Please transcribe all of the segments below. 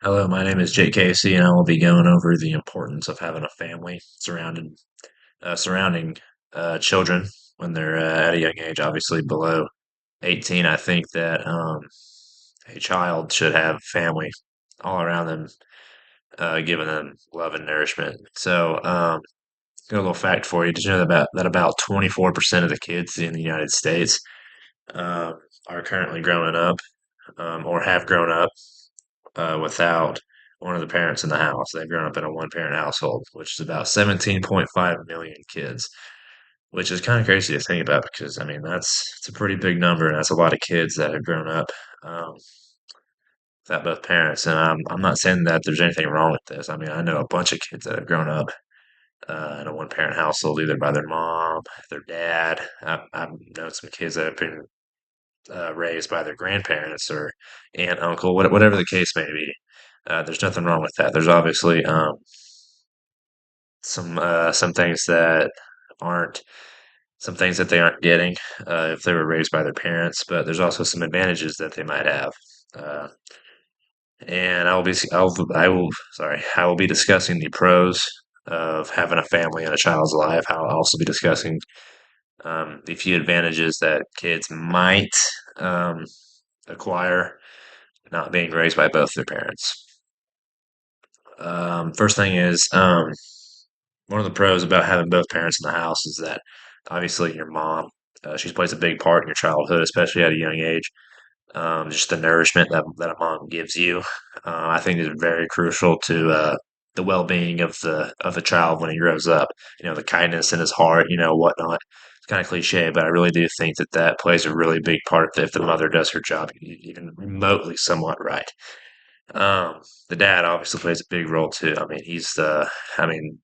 Hello, my name is Jake Casey, and I will be going over the importance of having a family surrounding children when they're at a young age. Obviously, below 18, I think that a child should have family all around them, giving them love and nourishment. Got a little fact for you. Did you know that about 24% of the kids in the United States um, are currently growing up or have grown up without one of the parents in the house. They've grown up in a one parent household, which is about 17.5 million kids, which is kind of crazy to think about because, I mean, it's a pretty big number and that's a lot of kids that have grown up um, without both parents. And I'm not saying that there's anything wrong with this. I mean, I know a bunch of kids that have grown up in a one parent household, either by their mom, their dad. I've known some kids that have been raised by their grandparents or aunt, uncle, whatever the case may be. There's nothing wrong with that. There's obviously some things that aren't some things that they aren't getting if they were raised by their parents, but there's also some advantages that they might have. Uh, and I will be discussing the pros of having a family in a child's life. I'll also be discussing the few advantages that kids might um, acquire not being raised by both their parents. First thing is, one of the pros about having both parents in the house is that obviously your mom, she plays a big part in your childhood, especially at a young age. Just the nourishment that a mom gives you, I think is very crucial to the well-being of the child when he grows up. You know, the kindness in his heart, whatnot. It's kind of cliche, but I really do think that that plays a really big part if the mother does her job even remotely somewhat right. The dad obviously plays a big role too. I mean, I mean,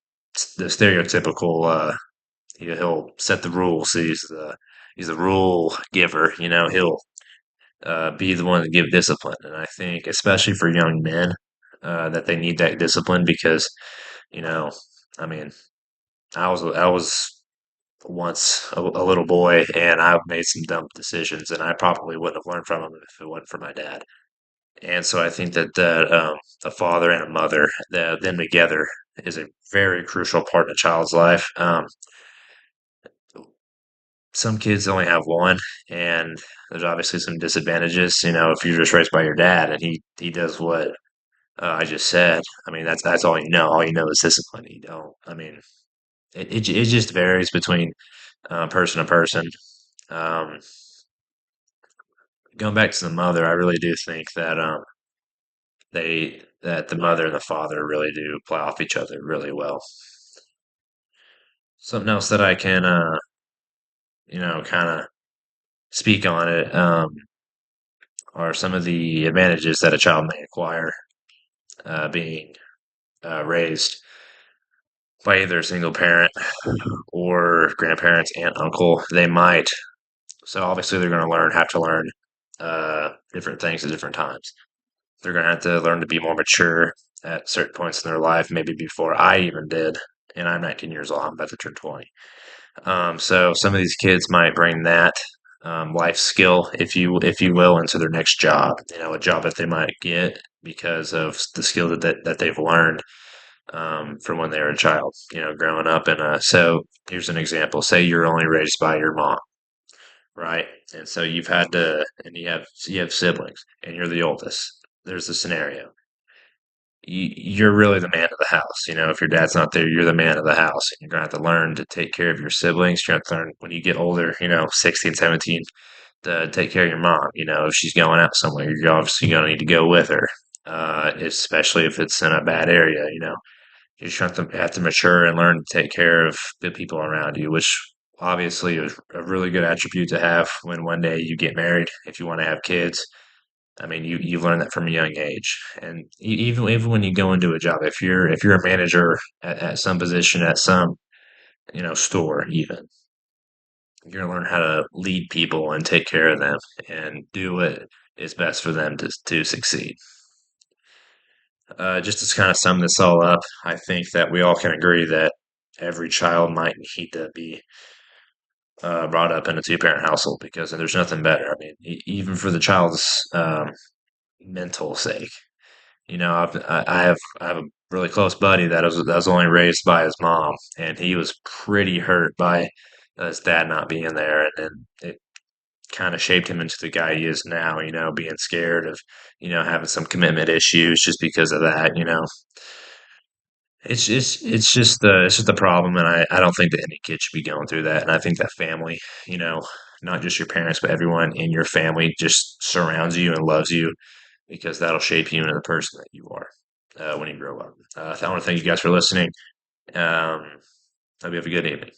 the stereotypical. He'll set the rules. He's the rule giver. He'll be the one to give discipline, and I think especially for young men that they need that discipline because you know, I mean, I was once a little boy and I made some dumb decisions, and I probably wouldn't have learned from them if it wasn't for my dad. And so I think that a father and a mother, them together, is a very crucial part in a child's life. Some kids only have one, and there's obviously some disadvantages. If you're just raised by your dad and he does what I just said, I mean that's all you know. All you know is discipline. You don't. I mean, it just varies between person to person. Um, Going back to the mother, I really do think that that the mother and the father really do play off each other really well. Something else that I can kind of speak on it are some of the advantages that a child may acquire being raised by either a single parent or grandparents, aunt, uncle. They might. So obviously they're going to have to learn different things at different times. They're going to have to learn to be more mature at certain points in their life, maybe before I even did. And I'm 19 years old. I'm about to turn 20. So some of these kids might bring that life skill, if you will, into their next job. A job that they might get because of the skill that they've learned from when they were a child. Growing up in a. So here's an example. Say you're only raised by your mom, right? And so and you have siblings, and you're the oldest. There's the scenario. You're really the man of the house. If your dad's not there, you're the man of the house. And you're going to have to learn to take care of your siblings. You're going to have to learn when you get older, 16, 17, to take care of your mom. If she's going out somewhere, you're obviously going to need to go with her, especially if it's in a bad area. You just have to mature and learn to take care of the people around you, which obviously is a really good attribute to have when one day you get married, if you want to have kids. I mean, you learn that from a young age, and even when you go into a job, if you're a manager at some position at some store, even you're gonna learn how to lead people and take care of them and do what is best for them to succeed. Just to kind of sum this all up, I think that we all can agree that every child might need to be brought up in a two-parent household because there's nothing better. I mean, even for the child's mental sake, I have a really close buddy that was only raised by his mom, and he was pretty hurt by his dad not being there, and then it kind of shaped him into the guy he is now. Being scared of having some commitment issues just because of that. It's just the problem, and I don't think that any kid should be going through that. And I think that family, you know, not just your parents, but everyone in your family just surrounds you and loves you because that'll shape you into the person that you are when you grow up. I want to thank you guys for listening. Hope you have a good evening.